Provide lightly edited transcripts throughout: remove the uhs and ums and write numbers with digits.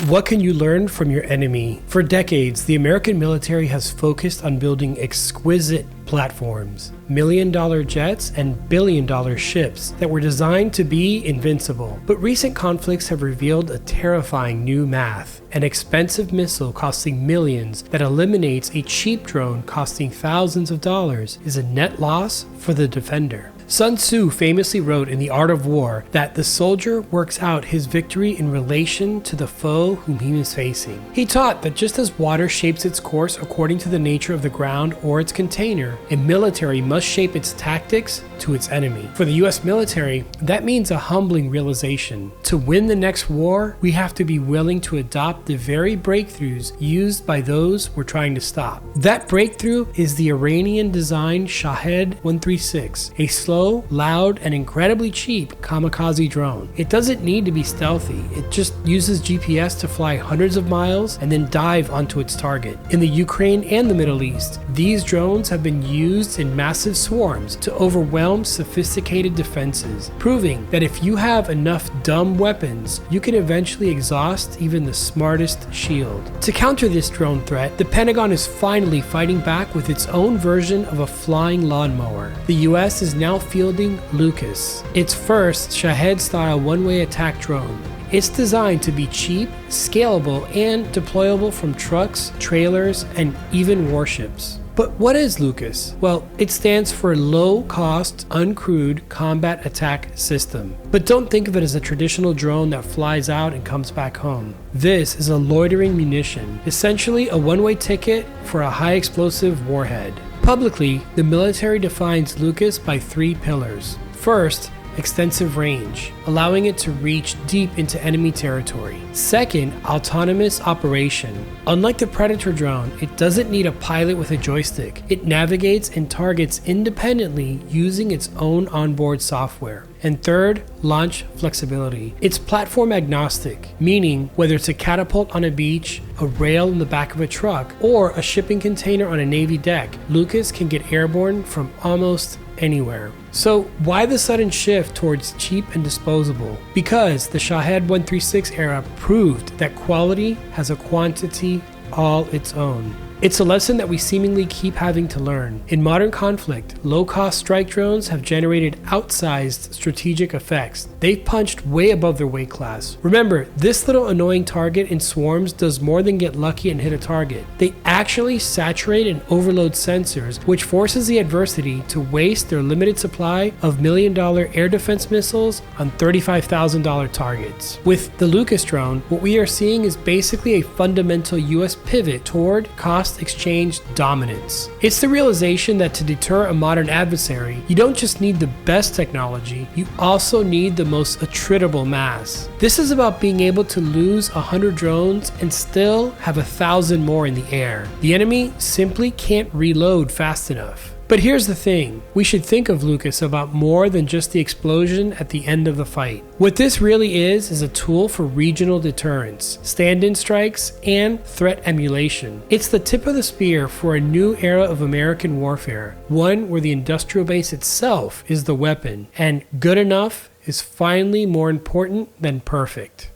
What can you learn from your enemy? For decades, the American military has focused on building exquisite platforms, million-dollar jets, and billion-dollar ships that were designed to be invincible. But recent conflicts have revealed a terrifying new math. An expensive missile costing millions that eliminates a cheap drone costing thousands of dollars is a net loss for the defender. Sun Tzu famously wrote in The Art of War that the soldier works out his victory in relation to the foe whom he is facing. He taught that just as water shapes its course according to the nature of the ground or its container, a military must shape its tactics to its enemy. For the US military, that means a humbling realization. To win the next war, we have to be willing to adopt the very breakthroughs used by those we're trying to stop. That breakthrough is the Iranian-designed Shahed-136, a slow, loud, and incredibly cheap kamikaze drone. It doesn't need to be stealthy. It just uses GPS to fly hundreds of miles and then dive onto its target. In the Ukraine and the Middle East, these drones have been used in massive swarms to overwhelm sophisticated defenses, proving that if you have enough dumb weapons, you can eventually exhaust even the smartest shield. To counter this drone threat, the Pentagon is finally fighting back with its own version of a flying lawnmower. The US is now fielding Lucas, its first Shahed-style one-way attack drone. It's designed to be cheap, scalable, and deployable from trucks, trailers, and even warships. But what is Lucas? Well, it stands for Low Cost Uncrewed Combat Attack System. But don't think of it as a traditional drone that flies out and comes back home. This is a loitering munition, essentially a one-way ticket for a high explosive warhead. Publicly, the military defines Lucas by three pillars. First, extensive range, allowing it to reach deep into enemy territory. Second, autonomous operation. Unlike the Predator drone, it doesn't need a pilot with a joystick. It navigates and targets independently using its own onboard software. And third, launch flexibility. It's platform agnostic, meaning whether it's a catapult on a beach, a rail in the back of a truck, or a shipping container on a Navy deck, Lucas can get airborne from almost anywhere. So why the sudden shift towards cheap and disposable? Because the Shahed-136 era proved that quality has a quantity all its own. It's a lesson that we seemingly keep having to learn. In modern conflict, low-cost strike drones have generated outsized strategic effects. They've punched way above their weight class. Remember, this little annoying target in swarms does more than get lucky and hit a target. They actually saturate and overload sensors, which forces the adversity to waste their limited supply of million-dollar air defense missiles on $35,000 targets. With the Lucas drone, what we are seeing is basically a fundamental US pivot toward cost exchange dominance. It's the realization that to deter a modern adversary, you don't just need the best technology, you also need the most attritable mass. This is about being able to lose 100 drones and still have 1,000 more in the air. The enemy simply can't reload fast enough. But here's the thing, we should think of Lucas about more than just the explosion at the end of the fight. What this really is a tool for regional deterrence, stand-in strikes, and threat emulation. It's the tip of the spear for a new era of American warfare, one where the industrial base itself is the weapon, and good enough is finally more important than perfect.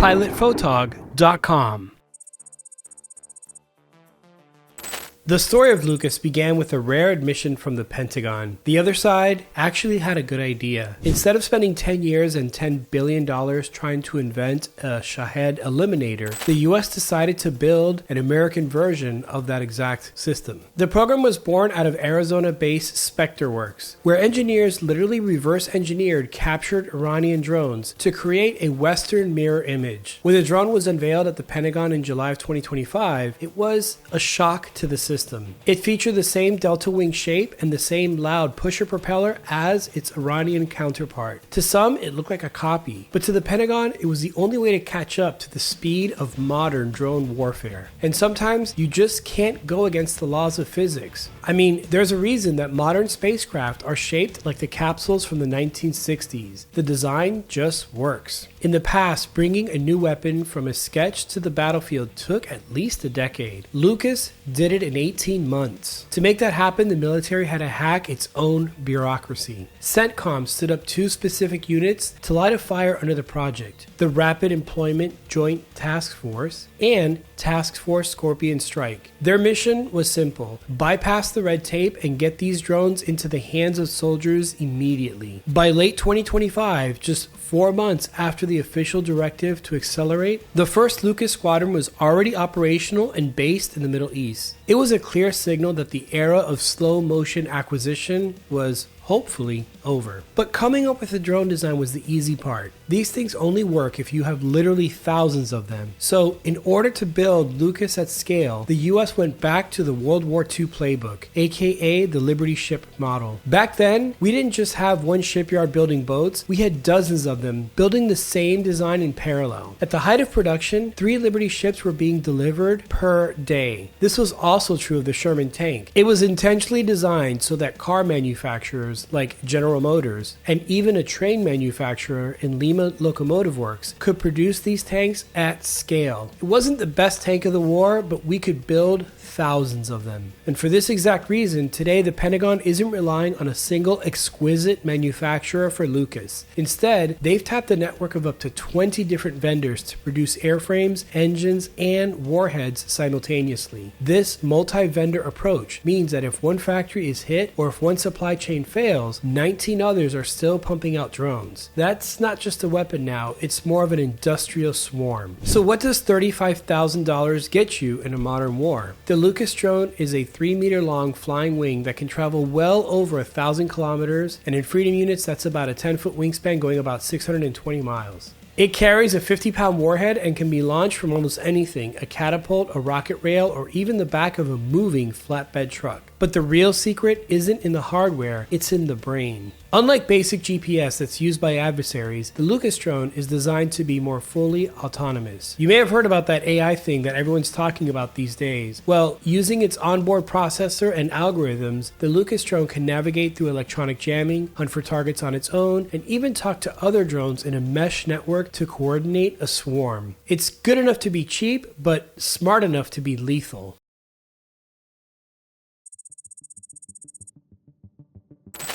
PilotPhotog.com. The story of Lucas began with a rare admission from the Pentagon. The other side actually had a good idea. Instead of spending 10 years and $10 billion trying to invent a Shahed eliminator, the US decided to build an American version of that exact system. The program was born out of Arizona-based SpectreWorks, where engineers literally reverse-engineered captured Iranian drones to create a Western mirror image. When the drone was unveiled at the Pentagon in July of 2025, it was a shock to the system. It featured the same delta wing shape and the same loud pusher propeller as its Iranian counterpart. To some, it looked like a copy, but to the Pentagon, it was the only way to catch up to the speed of modern drone warfare. And sometimes you just can't go against the laws of physics. I mean, there's a reason that modern spacecraft are shaped like the capsules from the 1960s. The design just works. In the past, bringing a new weapon from a sketch to the battlefield took at least a decade. Lucas did it in 18 months. To make that happen, the military had to hack its own bureaucracy. CENTCOM stood up 2 specific units to light a fire under the project: the Rapid Employment Joint Task Force and Task Force Scorpion Strike. Their mission was simple: bypass the red tape and get these drones into the hands of soldiers immediately. By late 2025, just 4 months after the official directive to accelerate, the first Lucas Squadron was already operational and based in the Middle East. It was a clear signal that the era of slow motion acquisition was hopefully over. But coming up with a drone design was the easy part. These things only work if you have literally thousands of them. So in order to build Lucas at scale, the US went back to the World War II playbook, aka the Liberty ship model. Back then, we didn't just have one shipyard building boats, we had dozens of them building the same design in parallel. At the height of production, 3 Liberty ships were being delivered per day. This was also true of the Sherman tank. It was intentionally designed so that car manufacturers like General Motors and even a train manufacturer in Lima Locomotive Works could produce these tanks at scale. It wasn't the best tank of the war, but we could build thousands of them. And for this exact reason, today the Pentagon isn't relying on a single exquisite manufacturer for Lucas. Instead, they've tapped a network of up to 20 different vendors to produce airframes, engines, and warheads simultaneously. This multi-vendor approach means that if one factory is hit or if one supply chain fails, 19 others are still pumping out drones. That's not just a weapon now, it's more of an industrial swarm. So what does $35,000 get you in a modern war? The Lucas drone is a 3-meter long flying wing that can travel well over 1,000 kilometers, and in Freedom units that's about a 10-foot wingspan going about 620 miles. It carries a 50-pound warhead and can be launched from almost anything: a catapult, a rocket rail, or even the back of a moving flatbed truck. But the real secret isn't in the hardware, it's in the brain. Unlike basic GPS that's used by adversaries, the Lucas drone is designed to be more fully autonomous. You may have heard about that AI thing that everyone's talking about these days. Well, using its onboard processor and algorithms, the Lucas drone can navigate through electronic jamming, hunt for targets on its own, and even talk to other drones in a mesh network to coordinate a swarm. It's good enough to be cheap, but smart enough to be lethal.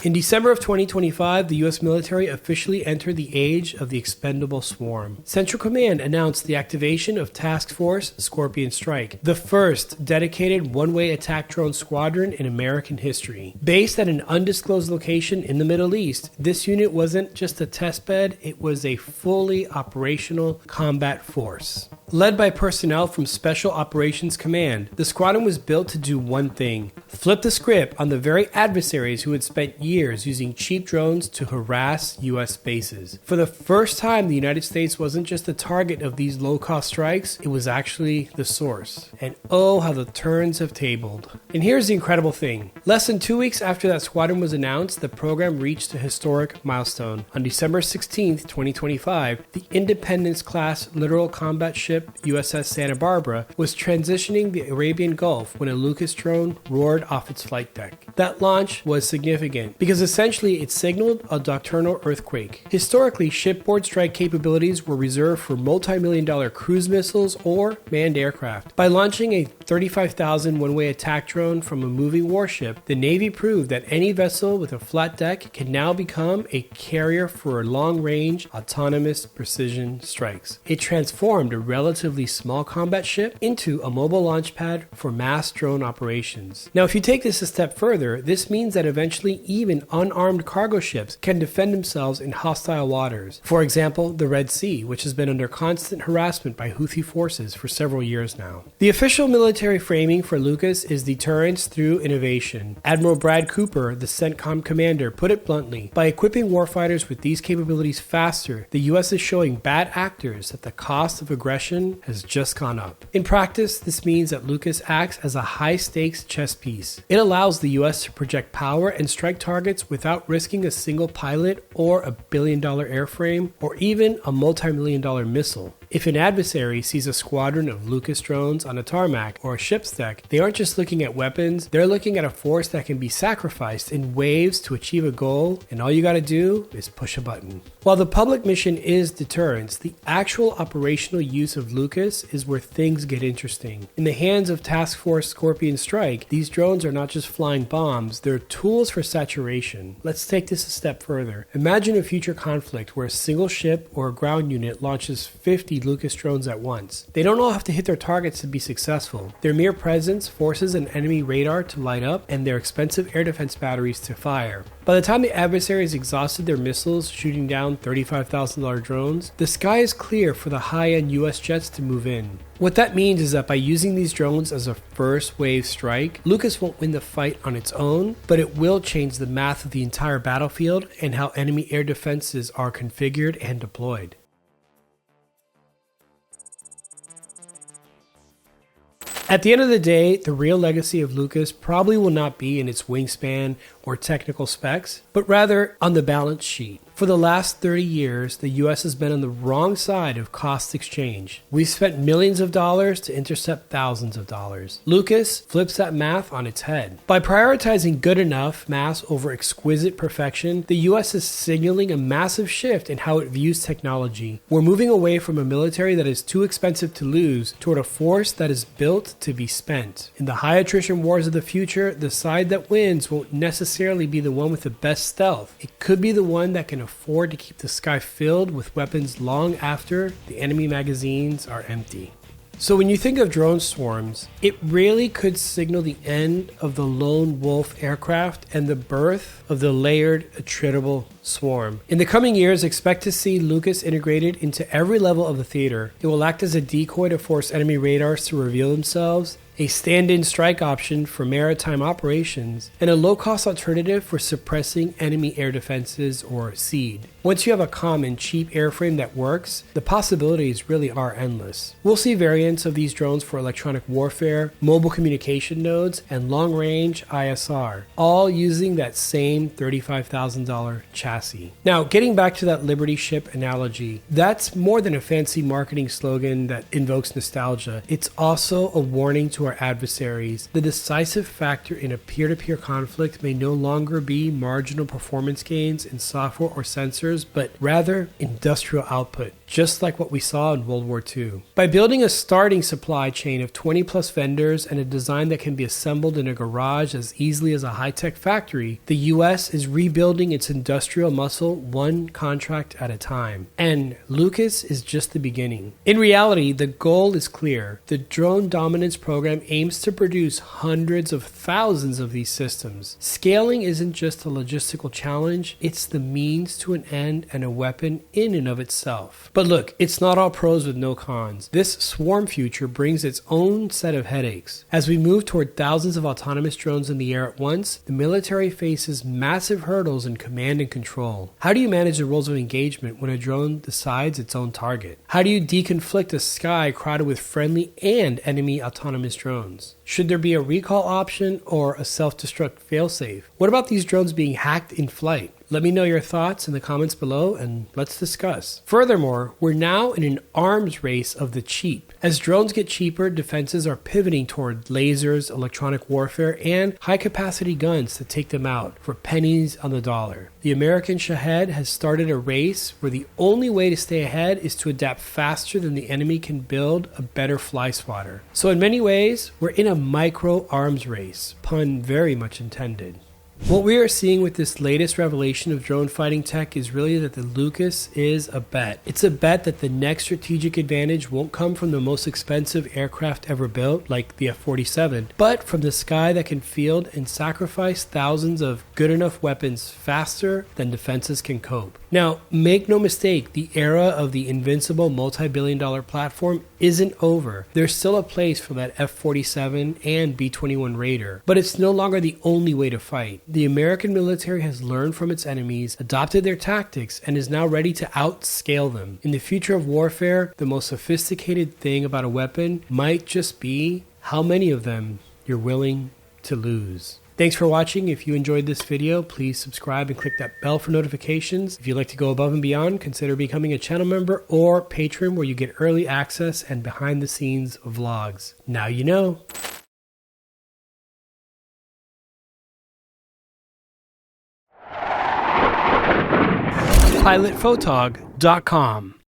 In December of 2025, the US military officially entered the age of the expendable swarm. Central Command announced the activation of Task Force Scorpion Strike, the first dedicated one-way attack drone squadron in American history. Based at an undisclosed location in the Middle East, this unit wasn't just a testbed, it was a fully operational combat force. Led by personnel from Special Operations Command, the squadron was built to do one thing: flip the script on the very adversaries who had spent years using cheap drones to harass US bases. For the first time, the United States wasn't just the target of these low-cost strikes, it was actually the source. And oh, how the turns have tabled. And here's the incredible thing. Less than 2 weeks after that squadron was announced, the program reached a historic milestone. On December 16th, 2025, the Independence-class littoral combat ship USS Santa Barbara was transitioning the Arabian Gulf when a Lucas drone roared off its flight deck. That launch was significant because essentially it signaled a doctrinal earthquake. Historically, shipboard strike capabilities were reserved for multi-million-dollar cruise missiles or manned aircraft. By launching a 35,000 one-way attack drone from a moving warship, the Navy proved that any vessel with a flat deck can now become a carrier for long-range, autonomous precision strikes. It transformed a relatively small combat ship into a mobile launch pad for mass drone operations. Now, if you take this a step further, this means that eventually even unarmed cargo ships can defend themselves in hostile waters. For example, the Red Sea, which has been under constant harassment by Houthi forces for several years now. The official military framing for Lucas is deterrence through innovation. Admiral Brad Cooper, the CENTCOM commander, put it bluntly: by equipping warfighters with these capabilities faster, the US is showing bad actors that the cost of aggression has just gone up. In practice, this means that Lucas acts as a high-stakes chess piece. It allows the US to project power and strike targets without risking a single pilot or a billion-dollar airframe or even a multi-million-dollar missile. If an adversary sees a squadron of Lucas drones on a tarmac or a ship's deck, they aren't just looking at weapons, they're looking at a force that can be sacrificed in waves to achieve a goal, and all you gotta do is push a button. While the public mission is deterrence, the actual operational use of Lucas is where things get interesting. In the hands of Task Force Scorpion Strike, these drones are not just flying bombs, they're tools for saturation. Let's take this a step further. Imagine a future conflict where a single ship or a ground unit launches 50 Lucas drones at once. They don't all have to hit their targets to be successful. Their mere presence forces an enemy radar to light up and their expensive air defense batteries to fire. By the time the adversary has exhausted their missiles shooting down $35,000 drones, the sky is clear for the high-end US jets to move in. What that means is that by using these drones as a first wave strike, Lucas won't win the fight on its own, but it will change the math of the entire battlefield and how enemy air defenses are configured and deployed. At the end of the day, the real legacy of Lucas probably will not be in its wingspan or technical specs, but rather on the balance sheet. For the last 30 years, the US has been on the wrong side of cost exchange. We've spent millions of dollars to intercept thousands of dollars. Lucas flips that math on its head. By prioritizing good enough mass over exquisite perfection, the US is signaling a massive shift in how it views technology. We're moving away from a military that is too expensive to lose toward a force that is built to be spent. In the high attrition wars of the future, the side that wins won't necessarily be the one with the best stealth. It could be the one that can afford to keep the sky filled with weapons long after the enemy magazines are empty. So when you think of drone swarms, it really could signal the end of the lone wolf aircraft and the birth of the layered, attritable swarm. In the coming years, expect to see Lucas integrated into every level of the theater. It will act as a decoy to force enemy radars to reveal themselves, a stand-in strike option for maritime operations, and a low-cost alternative for suppressing enemy air defenses or SEAD. Once you have a common, cheap airframe that works, the possibilities really are endless. We'll see variants of these drones for electronic warfare, mobile communication nodes, and long-range ISR, all using that same $35,000 chassis. Now, getting back to that Liberty ship analogy, that's more than a fancy marketing slogan that invokes nostalgia. It's also a warning to our adversaries. The decisive factor in a peer-to-peer conflict may no longer be marginal performance gains in software or sensors, but rather industrial output, just like what we saw in World War II. By building a starting supply chain of 20 plus vendors and a design that can be assembled in a garage as easily as a high-tech factory, the US is rebuilding its industrial muscle one contract at a time. And Lucas is just the beginning. In reality, the goal is clear. The Drone Dominance program aims to produce hundreds of thousands of these systems. Scaling isn't just a logistical challenge, it's the means to an end and a weapon in and of itself. But look, it's not all pros with no cons. This swarm future brings its own set of headaches. As we move toward thousands of autonomous drones in the air at once, the military faces massive hurdles in command and control. How do you manage the roles of engagement when a drone decides its own target? How do you deconflict a sky crowded with friendly and enemy autonomous drones? Should there be a recall option or a self-destruct failsafe? What about these drones being hacked in flight? Let me know your thoughts in the comments below and let's discuss. Furthermore, we're now in an arms race of the cheap. As drones get cheaper, defenses are pivoting toward lasers, electronic warfare, and high-capacity guns to take them out for pennies on the dollar. The American Shahed has started a race where the only way to stay ahead is to adapt faster than the enemy can build a better fly swatter. So in many ways, we're in a micro arms race, pun very much intended. What we are seeing with this latest revelation of drone fighting tech is really that the Lucas is a bet. It's a bet that the next strategic advantage won't come from the most expensive aircraft ever built, like the F-47, but from the sky that can field and sacrifice thousands of good enough weapons faster than defenses can cope. Now, make no mistake, the era of the invincible multi-billion-dollar platform isn't over. There's still a place for that F-47 and B-21 Raider, but it's no longer the only way to fight. The American military has learned from its enemies, adopted their tactics, and is now ready to outscale them. In the future of warfare, the most sophisticated thing about a weapon might just be how many of them you're willing to lose. Thanks for watching. If you enjoyed this video, please subscribe and click that bell for notifications. If you'd like to go above and beyond, consider becoming a channel member or patron where you get early access and behind the scenes vlogs. Now you know. PilotPhotog.com